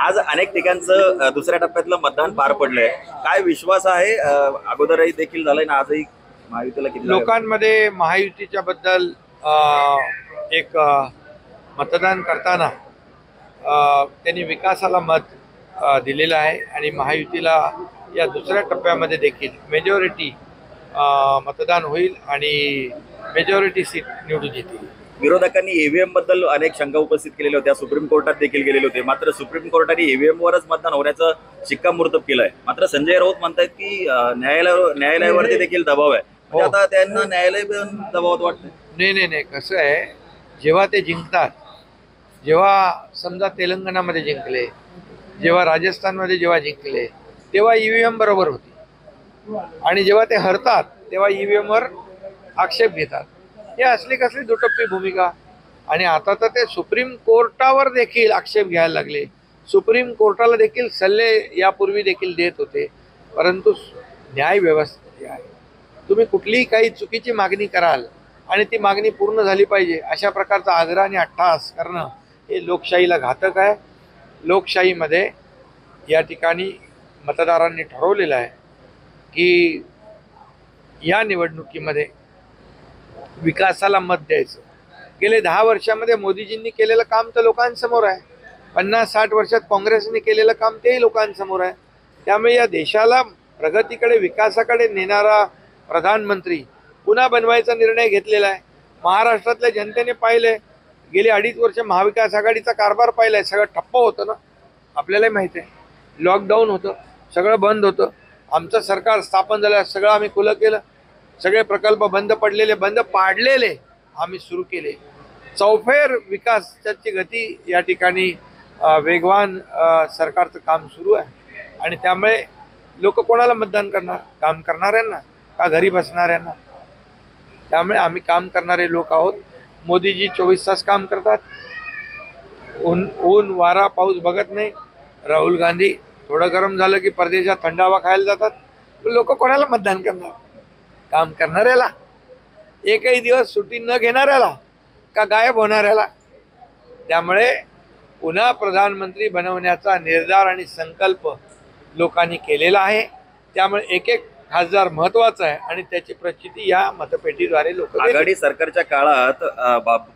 आज अनेक ठिकाणचं दुसऱ्या टप्प्यातलं मतदान पार पडलंय. काय विश्वास आहे? अगोदरही देखील झालंय ना, आजही महायुतीला किती जागा? लोकांमध्ये महायुतीच्या बद्दल एक मतदान करताना त्यांनी विकासाला मत दिलेलं आहे आणि महायुतीला या दुसऱ्या टप्प्यामध्ये देखील मेजॉरिटी मतदान होईल आणि मेजॉरिटी सीट निवडून येतील. विरोधकांनी ईव्हीएम बद्दल अनेक शंका उपस्थित केलेल्या होत्या. सुप्रीम कोर्टात देखील गेलेले होते. मात्र सुप्रीम कोर्टाने ईव्हीएम वरच मतदान होण्याचं शिक्कामोर्तब केलंय. मात्र संजय राऊत म्हणतायत की न्यायालयावरती देखील दबाव आहे. म्हणजे आता त्यांना न्यायालय दबावात वाटतं. नाही, कसं आहे, जेव्हा ते जिंकतात, जेव्हा समजा तेलंगणामध्ये जिंकले, जेव्हा राजस्थानमध्ये जेव्हा जिंकले, तेव्हा ईव्हीएम बरोबर होती आणि जेव्हा ते हरतात तेव्हा ईव्हीएमवर आक्षेप घेतात. हे असली कसली दुटप्पी भूमिका. आणि आता तर ते सुप्रीम कोर्टावर देखील आक्षेप घ्यायला लागले. सुप्रीम कोर्टाला देखील सल्ले यापूर्वी देखील देत होते. परंतु न्याय व्यवस्था आहे, तुम्ही कुठलीही काही चुकीची मागणी कराल आणि ती मागणी पूर्ण झाली पाहिजे अशा प्रकारचा आग्रह आणि अट्टहास करणं हे लोकशाहीला घातक आहे. लोकशाहीमध्ये या ठिकाणी मतदारांनी ठरवलेलं आहे की या निवडणुकीमध्ये विकासाला मत द्यायचं. गेले 10 वर्षामध्ये मोदीजींनी केलेलं काम तर लोकांसमोर आहे. 50-60 वर्षात काँग्रेसने केलेलं काम तेही लोकांसमोर आहे. त्यामुळे या देशाला प्रगतीकडे, विकासाकडे नेणारा प्रधानमंत्री पुन्हा बनवायचा निर्णय घेतलेला आहे. महाराष्ट्रातल्या जनतेने पाहिले, गेली 2.5 वर्ष महाविकास आघाडीचा कारभार पाहिलाय. सगळं ठप्प होतं ना, आपल्यालाही माहिती आहे. लॉकडाऊन होतं, सगळं बंद होतं. आमचं सरकार स्थापन झालं, सगळं आम्ही खुलं केलं. सगळे प्रकल्प बंद पडलेले, बंद पाडलेले आम्ही सुरू केले. चौफेर विकासाची गती या ठिकाणी वेगवान सरकारचं काम सुरू आहे. आणि त्यामुळे लोक कोणाला मतदान करणार? काम करणाऱ्यांना का घरी बसणाऱ्यांना? त्यामुळे आम्ही काम करणारे लोक आहोत. मोदीजी 24 तास काम करतात, ऊन वारा पाऊस बघत नाही. राहुल गांधी थोडं गरम झालं की परदेशात थंड हवा खायला जातात. लोक कोणाला मतदान करणार? काम करणाऱ्याला, एकही दिवस सुट्टी न घेणाऱ्याला का गायब होणाऱ्याला? त्यामुळे पुन्हा प्रधानमंत्री बनवण्याचा निर्धार आणि संकल्प लोकांनी केलेला आहे. त्यामुळे एक एक खासदार महत्वाचा आहे आणि त्याची प्रचिती या मतपेटीद्वारे लोक. आघाडी सरकारच्या काळात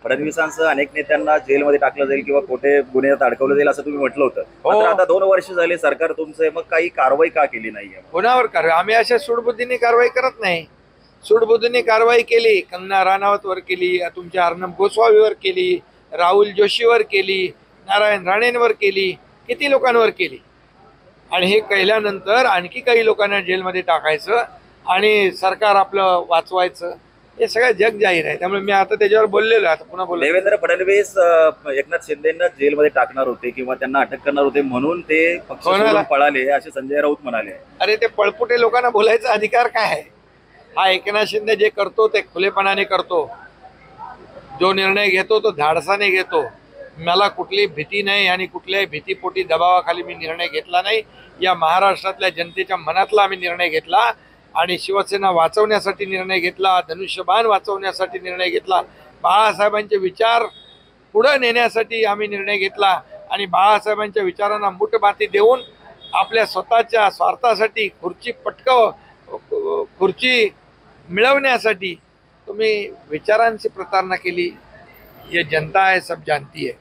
फडणवीसांसह अनेक नेत्यांना जेलमध्ये टाकलं जाईल किंवा खोटे गुन्ह्यात अडकवलं जाईल असं तुम्ही म्हटलं होतं. मात्र आता 2 वर्ष झाले सरकार तुमचं आहे, मग काही कारवाई का केली नाहीये? कोणावर कारवाई? आम्ही अशा सूडबुद्धीने कारवाई करत नाही. सूडबुद्धीने कारवाई केली, कंगना राणावतवर केली, तुमच्या अर्णब गोस्वामीवर केली, राहुल जोशीवर केली, नारायण राणेंवर केली, किती लोकांवर केली. आणि हे केल्यानंतर आणखी काही लोकांना जेलमध्ये टाकायचं आणि सरकार आपलं वाचवायचं, हे सगळं जग जाहीर आहे. त्यामुळे मी आता त्याच्यावर बोललेलो आहे, आता पुन्हा बोललो. देवेंद्र फडणवीस एकनाथ शिंदेंना जेलमध्ये टाकणार होते किंवा त्यांना अटक करणार होते म्हणून ते पक्ष सोडून पळाले असे संजय राऊत म्हणाले. अरे, ते पळपुटे लोकांना बोलायचा अधिकार काय आहे? हा एकनाथ शिंदे जे करतो ते खुलेपणाने करतो. जो निर्णय घेतो तो धाडसाने घेतो. मला कुठली भीती नाही आणि कुठल्याही भीतीपोटी दबावाखाली मी निर्णय घेतला नाही. या महाराष्ट्रातल्या जनतेच्या मनातला आम्ही निर्णय घेतला आणि शिवसेना वाचवण्यासाठी निर्णय घेतला, धनुष्यबाण वाचवण्यासाठी निर्णय घेतला, बाळासाहेबांचे विचार पुढे नेण्यासाठी आम्ही निर्णय घेतला आणि बाळासाहेबांच्या विचारांना मूठभाती देऊन आपल्या स्वतःच्या स्वार्थासाठी खुर्ची मिळवण्यासाठी तुम्ही विचारांची प्रतारणा केली. ये जनता है, सब जानती है.